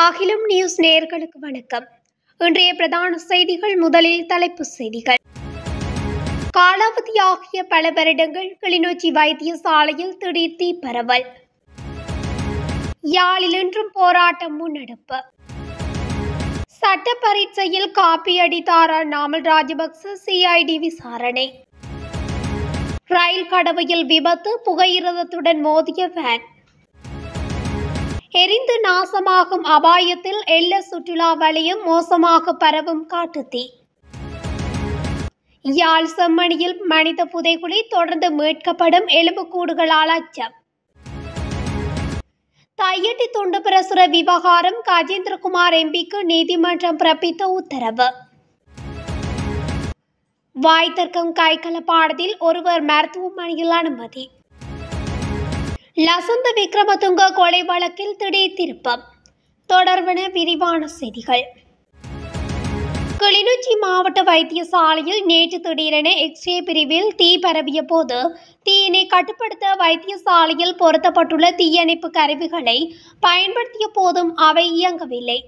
அகிலம் நியூஸ் நேயர்களுக்கு வணக்கம். இன்றைய பிரதான செய்திகள். முதலில் தலைப்புச் செய்திகள். காலாவதியாகிய பல வருடங்கள் கிளிநொச்சி வைத்தியசாலையில் திடீர் தீ பரவல். யாழில் இன்றும் போராட்டம் முன்னெடுப்பு. சட்ட பரீட்சையில் காப்பி அடித்தாரா நாமல் ராஜபக்ச, சிஐடி விசாரணை. ரயில் கடவையில் விபத்து, புகையிரதத்துடன் மோதிய வேன். எரிந்து நாசமாகும் அபாயத்தில் எல்ல சுற்றுலா வலயம், மோசமாக பரவும் காட்டுத்தீ. யாழ் செம்மணியில் மனித புதைகுழி, தொடர்ந்து மீட்கப்படும் எலும்புக்கூடுகளால் அச்சம். தையட்டி துண்டு பிரசுர விவகாரம், கஜேந்திரகுமார் எம்பிக்கு நீதிமன்றம் பிறப்பித்த உத்தரவு. வாய்த்தர்க்கம் கைகலப்பாடத்தில் ஒருவர் மருத்துவமனையில் அனுமதி. லசந்த விக்ரமதுங்க கொலை வழக்கில் திடீர் திருப்பம். தொடர்பான விரிவான செய்திகள். கிளிநொச்சி மாவட்ட வைத்தியசாலையில் நேற்று திடீரென எக்ஸ்ரே பிரிவில் தீ பரவிய போது தீயினை கட்டுப்படுத்த வைத்தியசாலையில் பொருத்தப்பட்டுள்ள தீயணைப்பு கருவிகளை பயன்படுத்திய போதும் அவை இயங்கவில்லை.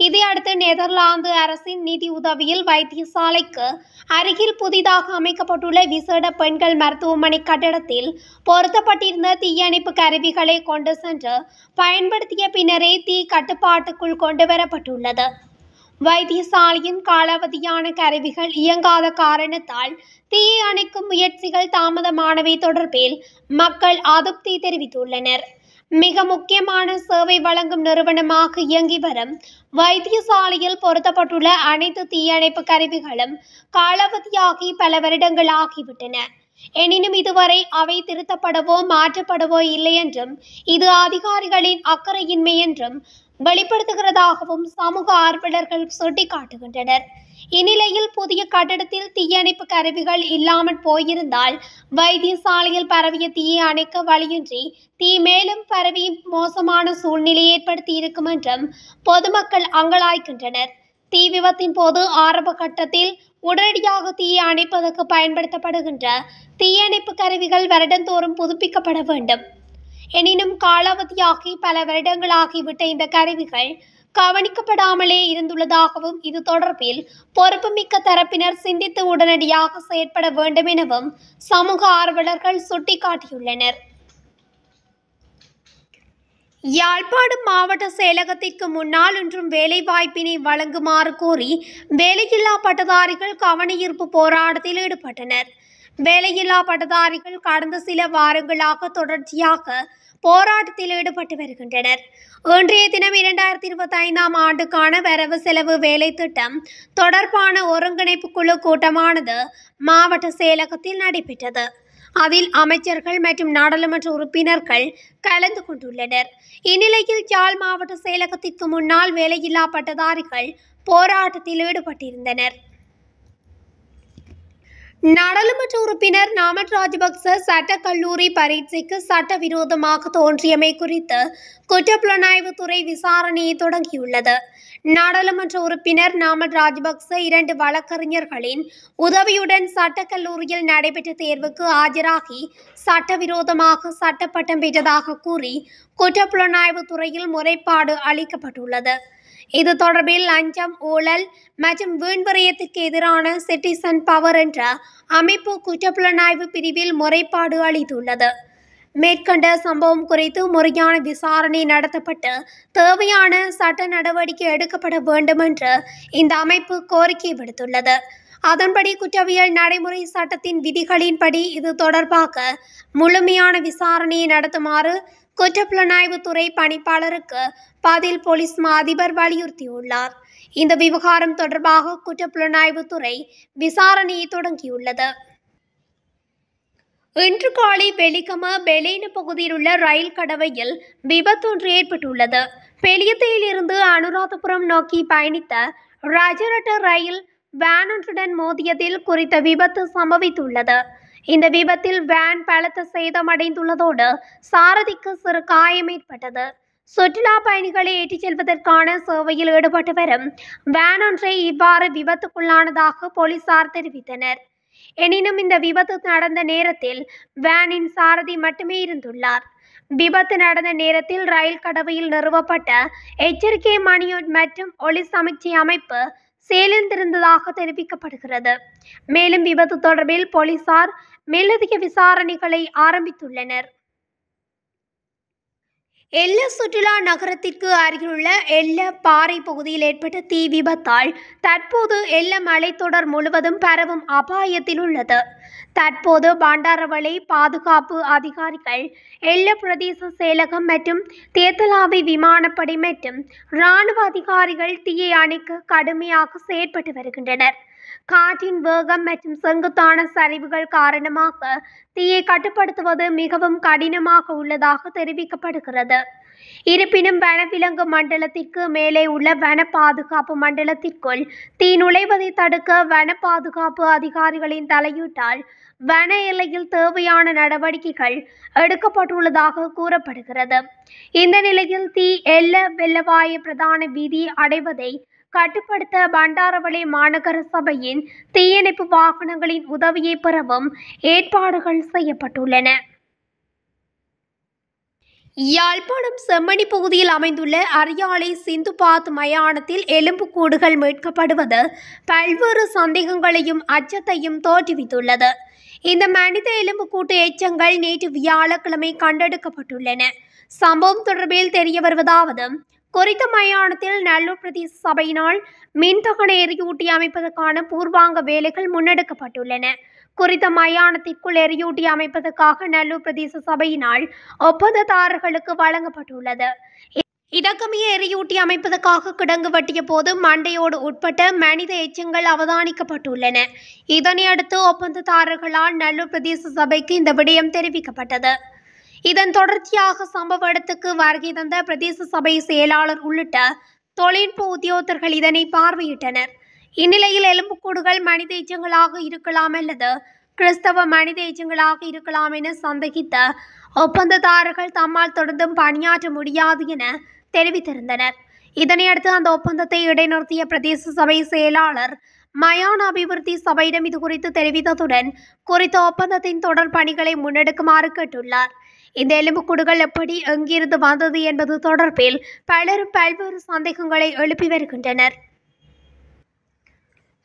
இதையடுத்து நெதர்லாந்து அரசின் நிதி உதவியில் வைத்தியசாலைக்கு அருகில் புதிதாக அமைக்கப்பட்டுள்ள விசேட பெண்கள் மருத்துவமனை கட்டடத்தில் பொருத்தப்பட்டிருந்த தீயணைப்பு கருவிகளை கொண்டு சென்று பயன்படுத்திய பின்னரே தீ கட்டுப்பாட்டுக்குள் கொண்டுவரப்பட்டுள்ளது. வைத்தியசாலையின் காலாவதியான கருவிகள் இயங்காத காரணத்தால் தீயை அணைக்கும் முயற்சிகள் தாமதமானவை தொடர்பில் மக்கள் அதிருப்தி தெரிவித்துள்ளனர். மிக முக்கியமான சேவை வழங்கும் நிறுவனமாக இயங்கி வரும் வைத்தியசாலையில் பொருத்தப்பட்டுள்ள அனைத்து தீயணைப்பு கருவிகளும் காலாவதியாகி பல வருடங்கள் ஆகிவிட்டன. எனினும் இதுவரை அவை திருத்தப்படவோ மாற்றப்படவோ இல்லை என்றும் இது அதிகாரிகளின் அக்கறையின்மை என்றும் வெளிப்படுத்துகிறதாகவும் சமூக ஆர்வலர்கள் சுட்டிக்காட்டுகின்றனர். இந்நிலையில் புதிய கட்டடத்தில் தீயணைப்பு கருவிகள் இல்லாமல் போயிருந்தால் வைத்தியசாலையில் பரவிய தீயை அணைக்க வழியின்றி தீ மேலும் பரவி மோசமான சூழ்நிலை ஏற்படுத்தி இருக்கும் என்றும் பொதுமக்கள் அங்கலாய்க்கின்றனர். தீ விபத்தின் போது ஆரம்ப கட்டத்தில் உடனடியாக தீயை அணைப்பதற்கு பயன்படுத்தப்படுகின்ற தீயணைப்பு கருவிகள் வருடந்தோறும் புதுப்பிக்கப்பட வேண்டும். எனினும் காலாவதியாகி பல வருடங்களாகிவிட்ட இந்த கருவிகள் கவனிக்கப்படாமலே இருந்துள்ளதாகவும் இது தொடர்பில் பொறுப்புமிக்க தரப்பினர் சிந்தித்து உடனடியாக செயற்பட வேண்டும் எனவும் சமூக ஆர்வலர்கள் சுட்டிக்காட்டியுள்ளனர். யாழ்ப்பாணம் மாவட்ட செயலகத்திற்கு முன்னால் இன்றும் வேலைவாய்ப்பினை வழங்குமாறு கோரி வேலையில்லா பட்டதாரிகள் கவனஈர்ப்பு போராட்டத்தில் ஈடுபட்டனர். வேலையில்லா பட்டதாரிகள் கடந்த சில வாரங்களாக தொடர்ச்சியாக போராட்டத்தில் ஈடுபட்டு வருகின்றனர். இன்றைய தினம் 2025ஆம் ஆண்டுக்கான வரவு செலவு வேலை திட்டம் தொடர்பான ஒருங்கிணைப்பு குழு கூட்டமானது மாவட்ட செயலகத்தில் நடைபெற்றது. அதில் அமைச்சர்கள் மற்றும் நாடாளுமன்ற உறுப்பினர்கள் கலந்து கொண்டுள்ளனர். இந்நிலையில் யாழ் மாவட்ட செயலகத்திற்கு முன்னால் வேலையில்லா பட்டதாரிகள் போராட்டத்தில் ஈடுபட்டிருந்தனர். நாடாளுமன்ற உறுப்பினர் நாமல் ராஜபக்ச சட்டக்கல்லூரி பரீட்சைக்கு சட்டவிரோதமாக தோன்றியமை குறித்து குற்றப்புலனாய்வுத்துறை விசாரணையை தொடங்கியுள்ளது. நாடாளுமன்ற உறுப்பினர் நாமல் ராஜபக்ச 2 வழக்கறிஞர்களின் உதவியுடன் சட்டக்கல்லூரியில் நடைபெற்ற தேர்வுக்கு ஆஜராகி சட்டவிரோதமாக சட்டப்பட்டம் பெற்றதாக கூறி குற்றப்புலனாய்வுத்துறையில் முறைப்பாடு அளிக்கப்பட்டுள்ளது. இது தொடர்பில் லஞ்சம், ஊழல் மற்றும் வீண்விரயத்துக்கு எதிரான சிட்டிசன் பவர் என்ற அமைப்பு குற்றப்புலனாய்வு பிரிவில் முறைப்பாடு அளித்துள்ளது. மேற்கண்ட சம்பவம் குறித்து முறையான விசாரணை நடத்தப்பட்டு தேவையான சட்ட நடவடிக்கை எடுக்கப்பட வேண்டும் என்று இந்த அமைப்பு கோரிக்கை விடுத்துள்ளது. அதன்படி குற்றவியல் நடைமுறை சட்டத்தின் விதிகளின்படி இது தொடர்பாக முழுமையான விசாரணையை நடத்துமாறு குற்றப்புலனாய்வுத்துறை பணிப்பாளருக்கு பதில் போலீஸ் மா அதிபர் வலியுறுத்தியுள்ளார். இந்த விவகாரம் தொடர்பாக குற்றப்புலனாய்வுத்துறை விசாரணையை தொடங்கியுள்ளது. இன்று காலை வெலிகம பெலேன பகுதியில் உள்ள ரயில் கடவையில் விபத்தொன்று ஏற்பட்டுள்ளது. பெலியத்தையில் இருந்து அனுராதபுரம் நோக்கி பயணித்த ராஜரட்ட ரயில் வேன் ஒன்றுடன் மோதியதில் குறித்த விபத்து சம்பவித்துள்ளது. இந்த விபத்தில் வேன் பலத்த சேதமடைந்துள்ளதோடு சாரதிக்கு சிறு காயம் ஏற்பட்டது. சுற்றுலா பயணிகளை ஏற்றிச் செல்வதற்கான சேவையில் ஈடுபட்டு வரும் வேன் ஒன்றை இவ்வாறு விபத்துக்குள்ளானதாக போலீசார் தெரிவித்தனர். எனினும் இந்த விபத்து நடந்த நேரத்தில் வேனின் சாரதி மட்டுமே இருந்துள்ளார். விபத்து நடந்த நேரத்தில் ரயில் கடவையில் நிறுவப்பட்ட எச்சரிக்கை மணி மற்றும் ஒளி சமிக்ஞை அமைப்பு செயலிழந்திருந்ததாக தெரிவிக்கப்படுகிறது. மேலும் விபத்து தொடர்பில் போலீசார் மேலதிக விசாரணைகளை ஆரம்பித்துள்ளனர். எல்ல சுற்றுலா நகரத்திற்கு அருகிலுள்ள எல்ல பாறை பகுதியில் ஏற்பட்ட தீ விபத்தால் தற்போது எல்ல மலைத்தொடர் முழுவதும் பரவும் அபாயத்தில் உள்ளது. தற்போது பண்டாரவளை பாதுகாப்பு அதிகாரிகள், எல்ல பிரதேச செயலகம் மற்றும் தேத்தலாவி விமானப்படை மற்றும் இராணுவ அதிகாரிகள் தீயை அணைக்க கடுமையாக செயற்பட்டு வருகின்றனர். காற்றின் வேகம் மற்றும் செங்குத்தான சரிவுகள் காரணமாக தீயை கட்டுப்படுத்துவது மிகவும் கடினமாக உள்ளதாக தெரிவிக்கப்படுகிறது. இருப்பினும் வனவிலங்கு மண்டலத்திற்கு மேலே உள்ள வன பாதுகாப்பு மண்டலத்திற்குள் தீ நுழைவதை தடுக்க வன பாதுகாப்பு அதிகாரிகளின் தலையீட்டால் வன எல்லையில் தேவையான நடவடிக்கைகள் எடுக்கப்பட்டுள்ளதாக கூறப்படுகிறது. இந்த நிலையில் தீ எல்ல வெள்ளவாய பிரதான வீதி அடைவதை கட்டுப்படுத்த பண்டாரவளை மாநகர சபையின் தீயணைப்பு வாகனங்களின் உதவியை பெறவும் ஏற்பாடுகள் செய்யப்பட்டுள்ளன. யாழ்ப்பாணம் செம்மணி பகுதியில் அமைந்துள்ள அரியாலை சிந்துபாத் மயானத்தில் எலும்புக்கூடுகள் மீட்கப்படுவது பல்வேறு சந்தேகங்களையும் அச்சத்தையும் தோற்றுவித்துள்ளது. இந்த மனித எலும்புக்கூட்டு எச்சங்கள் நேற்று வியாழக்கிழமை கண்டெடுக்கப்பட்டுள்ளன. சம்பவம் தொடர்பில் தெரிய வருவதாவது, குறித்த மயானத்தில் நல்லூர் பிரதேச சபையினால் மின்தகன எரியூட்டி அமைப்பதற்கான பூர்வாங்க வேலைகள் முன்னெடுக்கப்பட்டுள்ளன. குறித்த மயானத்திற்குள் எரியூட்டி அமைப்பதற்காக நல்லூர் பிரதேச சபையினால் ஒப்பந்ததாரர்களுக்கு வழங்கப்பட்டுள்ளது. இதற்கமைய எரியூட்டி அமைப்பதற்காக கிடங்கு வெட்டிய போது மண்டையோடு உட்பட்ட மனித எச்சங்கள் அவதானிக்கப்பட்டுள்ளன. இதனையடுத்து ஒப்பந்ததாரர்களால் நல்லூர் பிரதேச சபைக்கு இந்த விடயம் தெரிவிக்கப்பட்டது. இதன் தொடர்ச்சியாக சம்பவ இடத்துக்கு வருகை தந்த பிரதேச சபை செயலாளர் உள்ளிட்ட தொழில்நுட்ப உத்தியோகத்தர்கள் இதனை பார்வையிட்டனர். இந்நிலையில் எலும்புக்கூடுகள் மனித எச்சங்களாக இருக்கலாம் அல்லது கிறிஸ்தவ மனித எச்சங்களாக இருக்கலாம் என சந்தேகித்த ஒப்பந்ததாரர்கள் தம்மால் தொடர்ந்தும் பணியாற்ற முடியாது என தெரிவித்திருந்தனர். இதனையடுத்து அந்த ஒப்பந்தத்தை இடைநிறுத்திய பிரதேச சபை செயலாளர் மயான அபிவிருத்தி சபையிடம் இது குறித்து தெரிவித்ததுடன் குறித்த ஒப்பந்தத்தின் தொடர் பணிகளை முன்னெடுக்குமாறு கேட்டுள்ளார். இந்த எலும்புக்கூடுகள் எப்படி எங்கிருந்து வந்தது என்பது தொடர்பில் பலரும் பல்வேறு சந்தேகங்களை எழுப்பி வருகின்றனர்.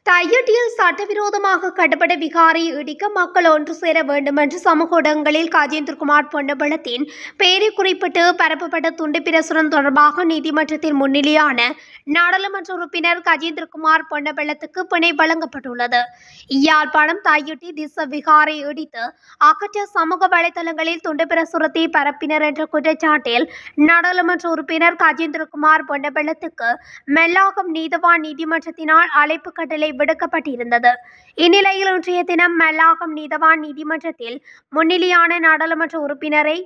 தையிட்டியில் சட்டவிரோதமாக கட்டப்பட்ட விகாரையை இடிக்க மக்கள் ஒன்று சேர வேண்டும் என்று சமூக ஊடகங்களில் கஜேந்திரகுமார் பொன்னம்பலத்தின் பெயரை குறிப்பிட்டு பரப்பப்பட்ட துண்டு பிரசுரம் தொடர்பாக நீதிமன்றத்தில் முன்னிலையான நாடாளுமன்ற உறுப்பினர் கஜேந்திரகுமார் பொன்னம்பலத்துக்கு பிணை வழங்கப்பட்டுள்ளது. யாழ்ப்பாணம் தையிட்டி திச விகாரை இடித்து அகற்ற சமூக வலைதளங்களில் துண்டு பிரசுரத்தை பரப்பினர் என்ற குற்றச்சாட்டில் நாடாளுமன்ற உறுப்பினர் கஜேந்திரகுமார் பொன்னம்பலத்துக்கு மெல்லாகம் நீதவான் நீதிமன்றத்தினால் அழைப்பு கட்டளை விடுக்கப்பட்டிருந்தது. இந்நிலையில் இன்றைய தினம் மெல்லாகம் நீதவான் நீதிமன்றத்தில் முன்னிலையான நாடாளுமன்ற உறுப்பினரை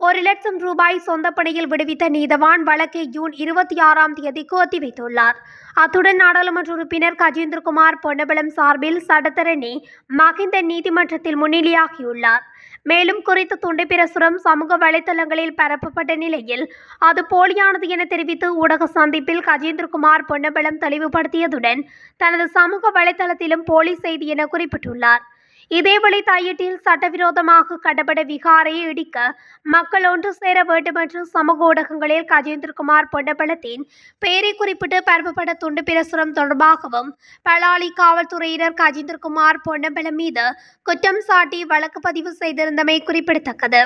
1 லட்சம் ரூபாய் சொந்த பணியில் விடுவித்த நீதவான் வழக்கை ஜூன் 26ஆம் தேதிக்கு ஒத்திவைத்துள்ளார். அத்துடன் நாடாளுமன்ற உறுப்பினர் கஜேந்திரகுமார் பொன்னம்பலம் சார்பில் சட்டத்தரணி மகிந்த நீதிமன்றத்தில் முன்னிலையாகியுள்ளார். மேலும் குறித்த துண்டு பிரசுரம் சமூக வலைதளங்களில் பரப்பப்பட்ட நிலையில் அது போலியானது என தெரிவித்து ஊடக சந்திப்பில் கஜேந்திரகுமார் பொன்னம்பலம் தெளிவுபடுத்தியதுடன் தனது சமூக வலைதளத்திலும் போலி செய்தி என குறிப்பிட்டுள்ளார். இதேவேளை தையிட்டியில் சட்டவிரோதமாக கட்டப்பட்ட விகாரையை இடிக்க மக்கள் ஒன்று சேர வேண்டும் என்று சமூக ஊடகங்களில் கஜேந்திரகுமார் பொன்னம்பலத்தின் பெயரை குறிப்பிட்டு பரப்பப்பட்ட துண்டு பிரசுரம் தொடர்பாகவும் பலாலி காவல்துறையினர் கஜேந்திரகுமார் பொன்னம்பலம் மீது குற்றம் சாட்டி வழக்கு பதிவு செய்திருந்தமை குறிப்பிடத்தக்கது.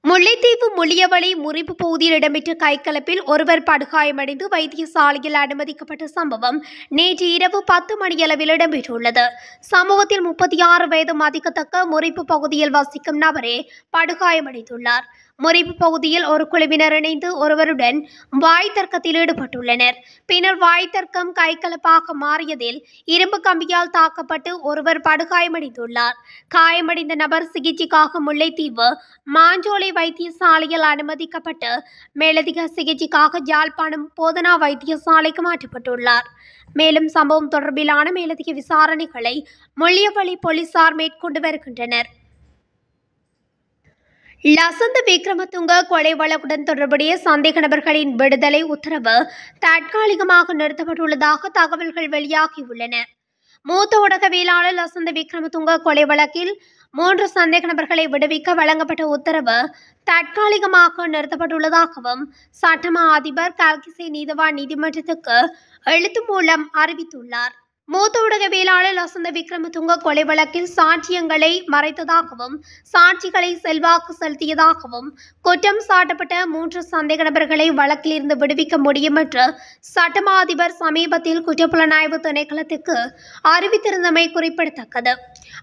முல்லைத்தீவு முள்ளியவளை முறிப்பு பகுதியில் இடம்பெற்ற கைகலப்பில் ஒருவர் படுகாயமடைந்து வைத்தியசாலையில் அனுமதிக்கப்பட்ட சம்பவம் நேற்று இரவு 10 மணியளவில் இடம்பெற்றுள்ளது. சம்பவத்தில் 36 வயது மதிக்கத்தக்க முறிப்பு பகுதியில் வசிக்கும் நபரே படுகாயமடைந்துள்ளார். முறிப்பு பகுதியில் ஒரு குழுவினர் இணைந்து ஒருவருடன் வாய் தர்க்கத்தில் ஈடுபட்டுள்ளனர். பின்னர் வாய் தர்க்கம் கைகலப்பாக மாறியதில் இரும்பு கம்பியால் தாக்கப்பட்டு ஒருவர் படுகாயமடைந்துள்ளார். காயமடைந்த நபர் சிகிச்சைக்காக முல்லைத்தீவு மாஞ்சோலை வைத்தியசாலையில் அனுமதிக்கப்பட்டு மேலதிக சிகிச்சைக்காக யாழ்ப்பாணம் போதனா வைத்தியசாலைக்கு மாற்றப்பட்டுள்ளார். மேலும் சம்பவம் தொடர்பிலான மேலதிக விசாரணைகளை முள்ளியவளை போலீசார் மேற்கொண்டு வருகின்றனர். லசந்த விக்ரமதுங்க கொலை வழக்குடன் தொடர்புடைய சந்தேக நபர்களின் விடுதலை உத்தரவு தற்காலிகமாக நிறுத்தப்பட்டுள்ளதாக தகவல்கள் வெளியாகியுள்ளன. மூத்த ஊடகவியலாளர் லசந்த விக்ரமதுங்க கொலை வழக்கில் 3 சந்தேக நபர்களை விடுவிக்க வழங்கப்பட்ட உத்தரவு தற்காலிகமாக நிறுத்தப்பட்டுள்ளதாகவும் சட்டமா அதிபர் கல்கிசே நீதவான் நீதிமன்றத்துக்கு எழுத்து மூலம் அறிவித்துள்ளார். மூத்த ஊடகவியலாளர் லசந்த விக்ரமதுங்க கொலை வழக்கில் சாட்சியங்களை மறைத்ததாகவும் சாட்சிகளை செல்வாக்கு செலுத்தியதாகவும் குற்றம் சாட்டப்பட்ட 3 சந்தேக நபர்களை வழக்கிலிருந்து விடுவிக்க முடியும் என்று சட்டமா அதிபர் சமீபத்தில் குற்றப்புலனாய்வு திணைக்களத்துக்கு அறிவித்திருந்தமை குறிப்பிடத்தக்கது.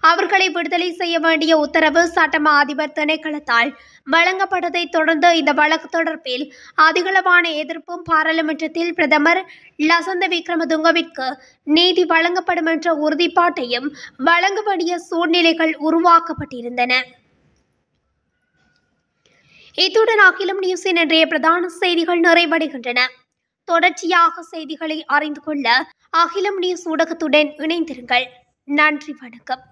அவர்களை விடுதலை செய்ய வேண்டிய உத்தரவு சட்டமா அதிபர் திணைக்களத்தால் வழங்கப்பட்டதை தொடர்ந்து இந்த வழக்கு தொடர்பில் அதிகளவான எதிர்ப்பும் பாராளுமன்றத்தில் பிரதமர் லசந்த விக்ரமதுங்கவிற்கு நீதி வழங்கப்படும் என்ற உறுதிப்பாட்டையும் வழங்க வேண்டிய சூழ்நிலைகள் உருவாக்கப்பட்டிருந்தன. இத்துடன் அகிலம் நியூஸின் இன்றைய பிரதான செய்திகள் நிறைவடைகின்றன. தொடர்ச்சியாக செய்திகளை அறிந்து கொள்ள அகிலம் நியூஸ் ஊடகத்துடன் இணைந்திருங்கள். நன்றி, வணக்கம்.